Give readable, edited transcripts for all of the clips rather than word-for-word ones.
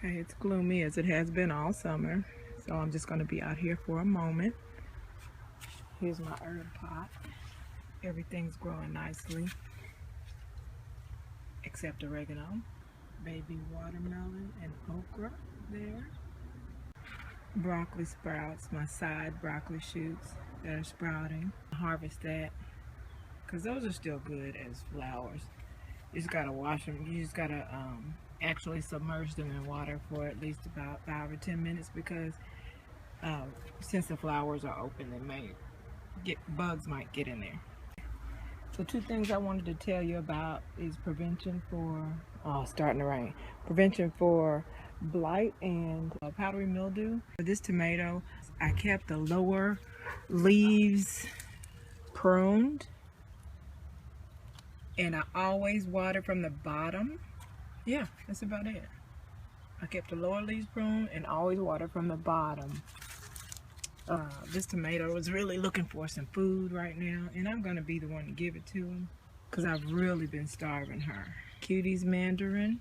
Okay, it's gloomy as it has been all summer, so I'm just going to be out here for a moment. Here's my herb pot. Everything's growing nicely except oregano, baby watermelon, and okra there. Broccoli sprouts, my side broccoli shoots that are sprouting. Harvest that because those are still good as flowers. You just gotta wash them. You just gotta actually submerge them in water for at least about 5 or 10 minutes because since the flowers are open, they may bugs might get in there. So 2 things I wanted to tell you about is prevention for starting to rain. Prevention for blight and powdery mildew. For this tomato, I kept the lower leaves pruned, and I always water from the bottom. Yeah, that's about it. I kept the lower leaves pruned and always water from the bottom. This tomato is really looking for some food right now, and I'm going to be the one to give it to him because I've really been starving her. Cutie's mandarin,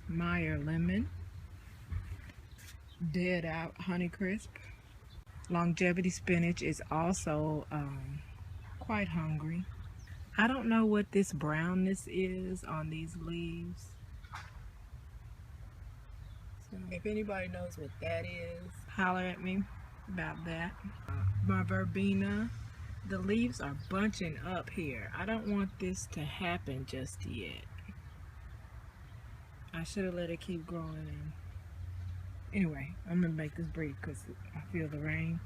Meyer lemon, dead out honeycrisp. Longevity spinach is also quite hungry. I don't know what this brownness is on these leaves. So if anybody knows what that is, holler at me about that. My verbena, the leaves are bunching up here. I don't want this to happen just yet. I should have let it keep growing. And anyway, I'm gonna make this brief because I feel the rain.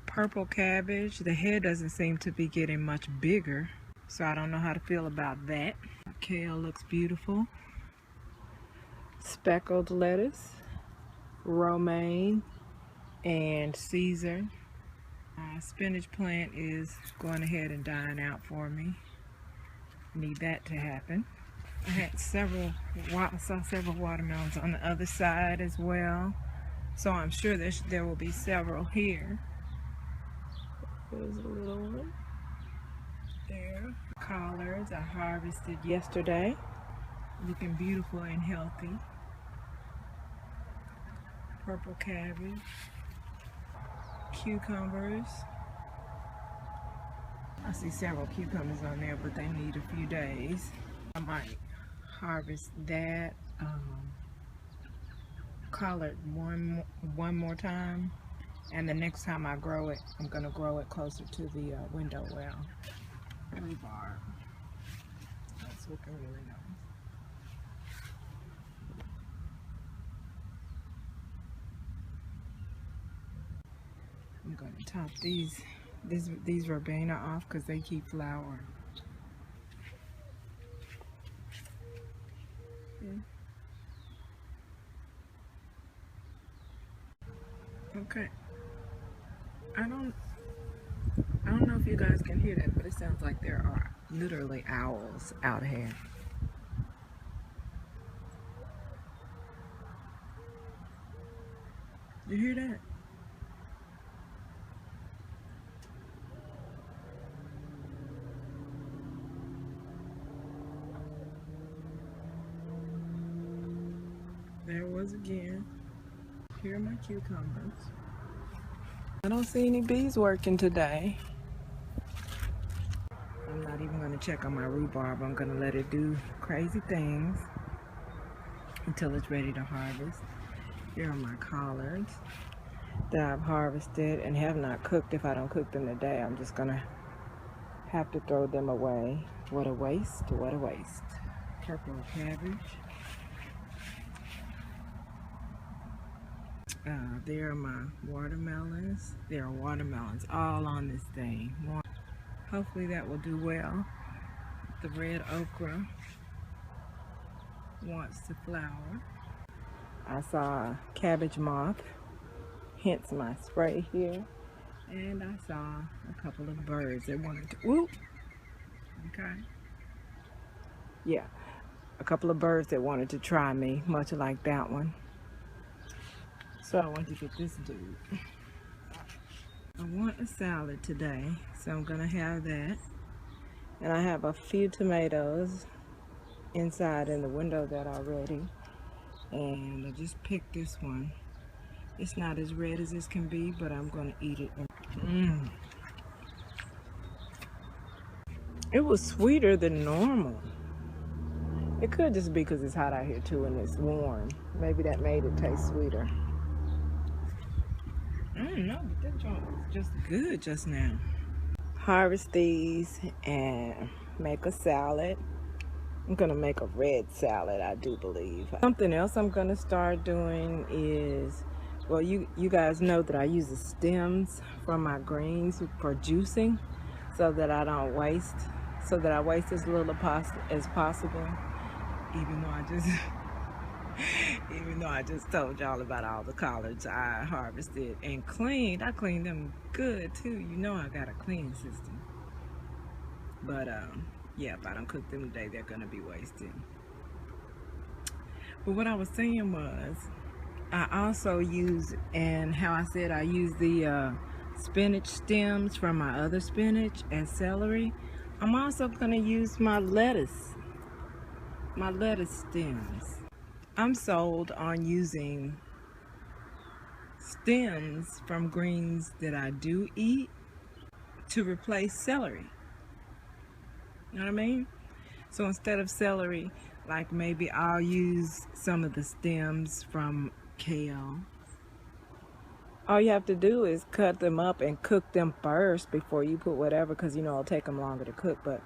Purple cabbage, the head doesn't seem to be getting much bigger, so I don't know how to feel about that. Kale looks beautiful. Speckled lettuce, romaine, and Caesar. Spinach plant is going ahead and dying out for me. Need that to happen. I had saw several watermelons on the other side as well, so I'm sure there will be several here. There's a little one there. Collards I harvested yesterday, looking beautiful and healthy. Purple cabbage, cucumbers. I see several cucumbers on there, but they need a few days. I might harvest that. Collard one more time, and the next time I grow it, I'm gonna grow it closer to the window well. Rhubarb. That's looking really nice. I'm gonna top these verbena off because they keep flowering. Okay. I don't know if you guys can hear that, but it sounds like there are literally owls out here. You hear that? There was again. Here are my cucumbers. I don't see any bees working today. I'm not even going to check on my rhubarb. I'm going to let it do crazy things until it's ready to harvest. Here are my collards that I've harvested and have not cooked. If I don't cook them today, I'm just going to have to throw them away. What a waste, what a waste. Purple cabbage. There are my watermelons. There are watermelons all on this thing. Hopefully that will do well. The red okra wants to flower. I saw a cabbage moth, hence my spray here. And I saw a couple of birds that wanted to, whoop, okay. Yeah, a couple of birds that wanted to try me, much like that one. So I want to get this dude. I want a salad today, so I'm gonna have that. And I have a few tomatoes inside in the window that are ready. And I just picked this one. It's not as red as this can be, but I'm gonna eat it. It was sweeter than normal. It could just be because it's hot out here too and it's warm. Maybe that made it taste sweeter. I don't know, but that joint was just good just now. Harvest these and make a salad. I'm gonna make a red salad, I do believe. Something else I'm gonna start doing is, well, you guys know that I use the stems from my greens for juicing so that I don't waste, so that I waste as little as possible. Even though I just told y'all about all the collards I harvested and cleaned. I cleaned them good too. You know I got a cleaning system. But yeah, if I don't cook them today, they're gonna be wasted. But what I was saying was, I also use, and how I said I use the spinach stems from my other spinach as celery. I'm also gonna use my lettuce stems. I'm sold on using stems from greens that I do eat to replace celery. You know what I mean? So instead of celery, like maybe I'll use some of the stems from kale. All you have to do is cut them up and cook them first before you put whatever, because you know it'll take them longer to cook, but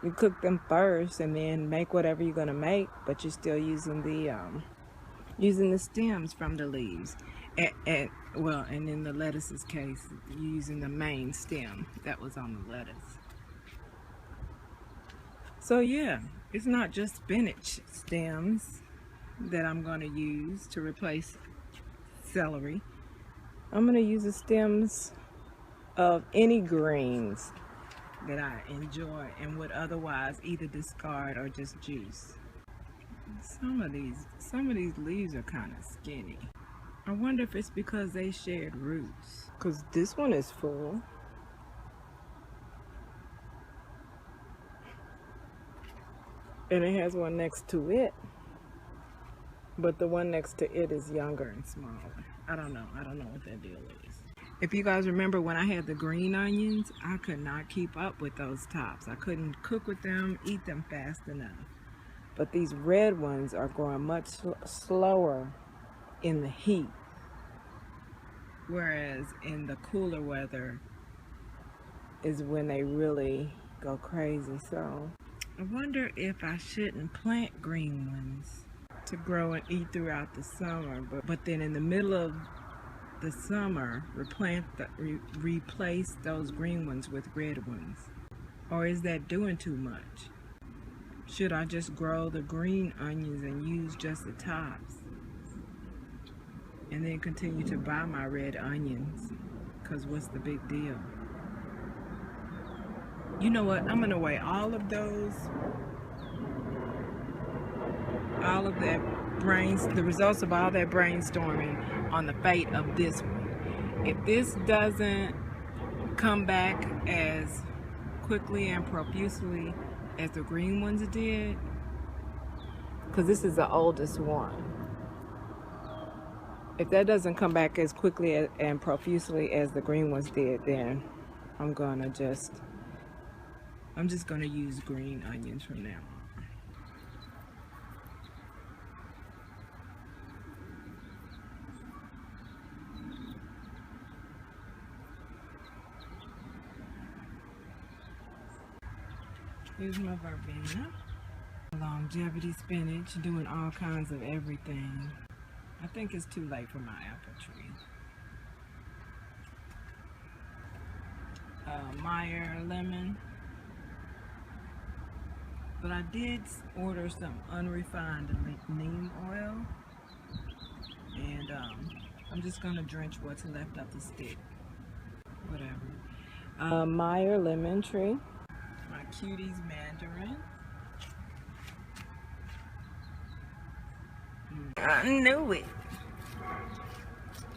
you cook them first and then make whatever you're gonna make, but you're still using the stems from the leaves. And in the lettuce's case, you're using the main stem that was on the lettuce. So yeah, it's not just spinach stems that I'm gonna use to replace celery. I'm gonna use the stems of any greens that I enjoy and would otherwise either discard or just juice. Some of these leaves are kind of skinny. I wonder if it's because they shared roots. Because this one is full. And it has one next to it. But the one next to it is younger and smaller. I don't know what that deal is. If you guys remember when I had the green onions, I could not keep up with those tops. I couldn't cook with them, eat them fast enough. But these red ones are growing much slower in the heat. Whereas in the cooler weather is when they really go crazy. So I wonder if I shouldn't plant green ones to grow and eat throughout the summer, but then in the middle of the summer replace those green ones with red ones. Or is that doing too much? Should I just grow the green onions and use just the tops and then continue to buy my red onions? Because what's the big deal? You know what? I'm gonna weigh all of the results of all that brainstorming on the fate of this one. If this doesn't come back as quickly and profusely as the green ones did, because this is the oldest one. If that doesn't come back as quickly and profusely as the green ones did, then I'm just gonna use green onions from now on. Here's my verbena. Longevity spinach, doing all kinds of everything. I think it's too late for my apple tree. Meyer lemon. But I did order some unrefined neem oil. And I'm just gonna drench what's left of the stick. Whatever. Meyer lemon tree. My Cuties mandarin. I knew it.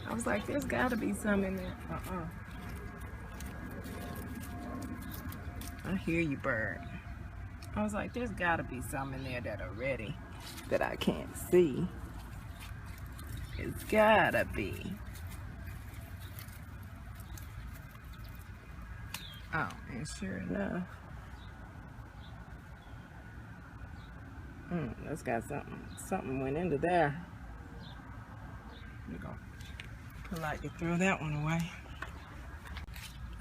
I was like, there's gotta be some in there. I hear you, bird. I was like, there's gotta be some in there that are ready that I can't see. It's gotta be. Oh, and sure enough, that's got something. Something went into there. There you go. Politely throw that one away.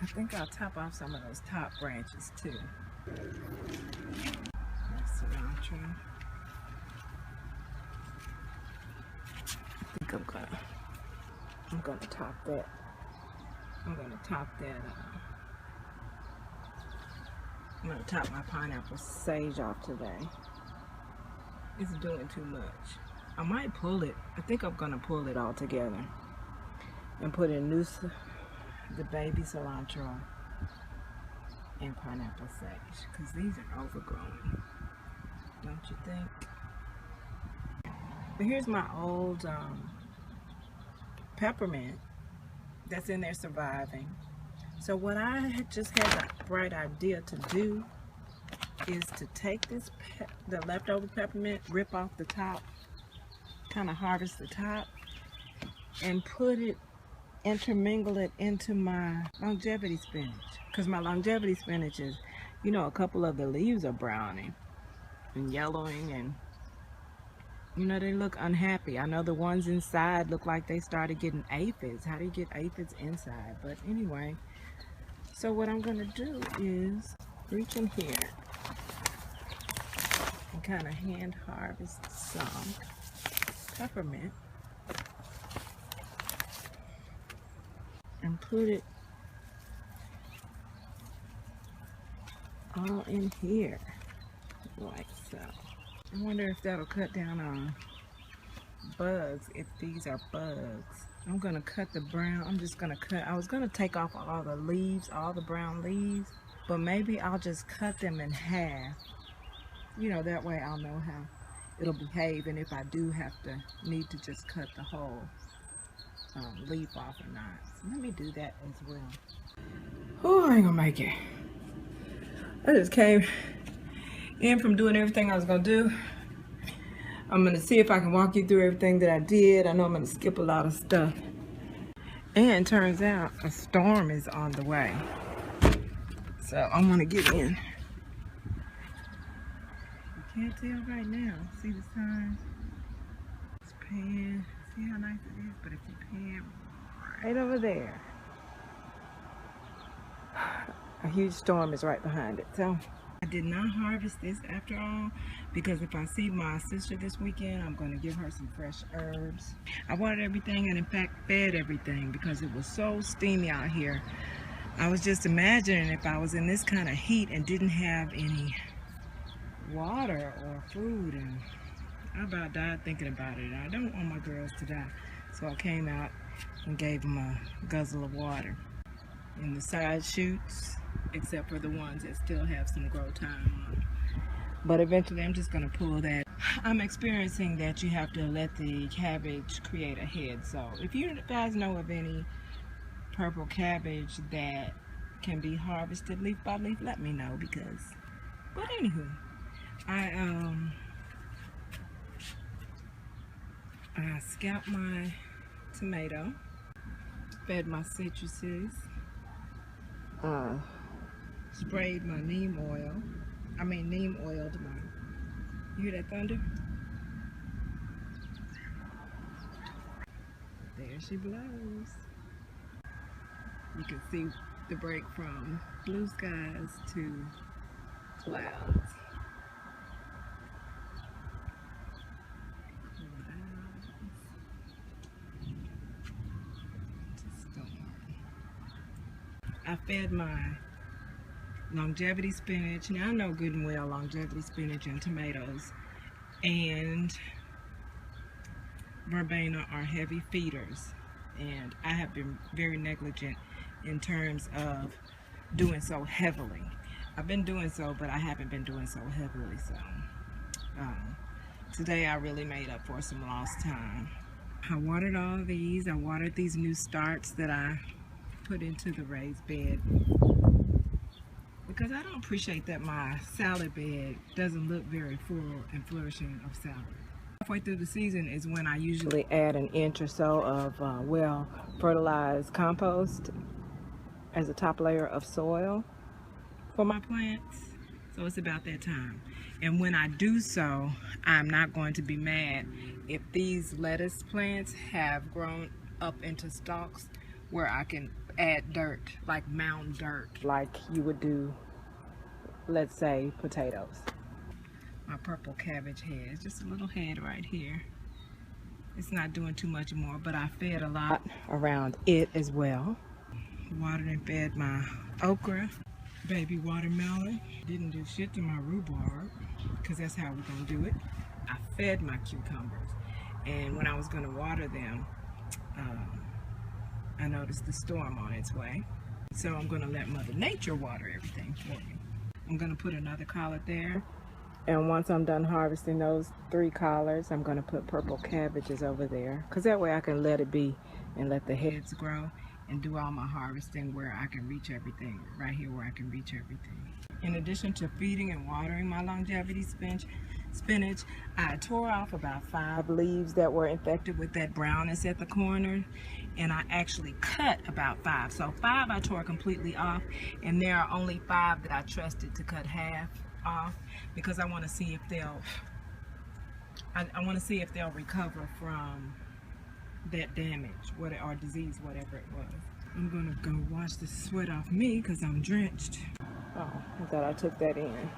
I think I'll top off some of those top branches too. That's cilantro. I think I'm gonna top that. I'm gonna top that. I'm gonna top my pineapple sage off today. It's doing too much. I might pull it. I think I'm gonna pull it all together and put in the baby cilantro and pineapple sage, because these are overgrown, don't you think? But here's my old peppermint that's in there surviving. So what I just had the bright idea to do is to take this the leftover peppermint, rip off the top, kind of harvest the top, and intermingle it into my longevity spinach. Because my longevity spinach is, you know, a couple of the leaves are browning and yellowing, and you know, they look unhappy. I know the ones inside look like they started getting aphids. How do you get aphids inside? But anyway, so what I'm gonna do is reach in here and kind of hand harvest some peppermint and put it all in here like so. I wonder if that'll cut down on bugs, if these are bugs. I'm gonna cut the brown. I'm just gonna cut. I was gonna take off all the leaves, all the brown leaves, but maybe I'll just cut them in half. You know, that way I'll know how it'll behave, and if I do need to just cut the whole leaf off or not. So let me do that as well. Oh, I ain't gonna make it. I just came in from doing everything I was gonna do. I'm gonna see if I can walk you through everything that I did. I know I'm gonna skip a lot of stuff. And turns out a storm is on the way. So I'm gonna get in. You can't tell right now. See the sign? It's pan. See how nice it is? But if you pan right over there, a huge storm is right behind it. So I did not harvest this after all, because if I see my sister this weekend, I'm going to give her some fresh herbs. I watered everything and in fact fed everything because it was so steamy out here. I was just imagining if I was in this kind of heat and didn't have any water or food, and I about died thinking about it. I don't want my girls to die. So I came out and gave them a guzzle of water in the side shoots, except for the ones that still have some grow time on. But eventually I'm just going to pull that. I'm experiencing that you have to let the cabbage create a head. So if you guys know of any purple cabbage that can be harvested leaf by leaf, let me know, because, but anywho, I scalped my tomato, fed my citruses, sprayed my neem oiled my, you hear that thunder? There she blows. You can see the break from blue skies to clouds. I fed my longevity spinach. Now I know good and well longevity spinach and tomatoes and verbena are heavy feeders, and I have been very negligent in terms of doing so heavily. I've been doing so, but I haven't been doing so heavily. So today I really made up for some lost time. I watered all these. I watered these new starts that I put into the raised bed, because I don't appreciate that my salad bed doesn't look very full and flourishing of salad. Halfway through the season is when I usually add an inch or so of well fertilized compost as a top layer of soil for my plants. So it's about that time. And when I do so, I'm not going to be mad if these lettuce plants have grown up into stalks where I can add dirt, like mound dirt, like you would do, let's say, potatoes. My purple cabbage head, just a little head right here. It's not doing too much more, but I fed a lot around it as well. Watered and fed my okra, baby watermelon. Didn't do shit to my rhubarb, because that's how we're gonna do it. I fed my cucumbers, and when I was gonna water them, I noticed the storm on its way. So I'm gonna let Mother Nature water everything for me. I'm gonna put another collar there. And once I'm done harvesting those 3 collards, I'm gonna put purple cabbages over there, because that way I can let it be and let the heads grow and do all my harvesting where I can reach everything, right here where I can reach everything. In addition to feeding and watering my longevity spinach, I tore off about 5 leaves that were infected with that brownness at the corner, and I actually cut about 5. So 5 I tore completely off, and there are only 5 that I trusted to cut half off, because I want to see if they'll recover from that damage, or disease, whatever it was. I'm gonna go wash the sweat off me because I'm drenched. Oh, I thought I took that in.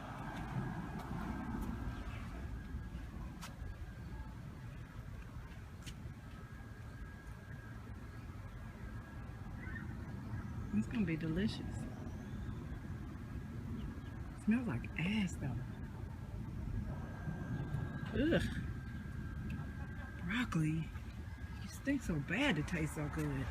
It's gonna be delicious. It smells like ass though. Ugh. Broccoli. It stinks so bad to taste so good.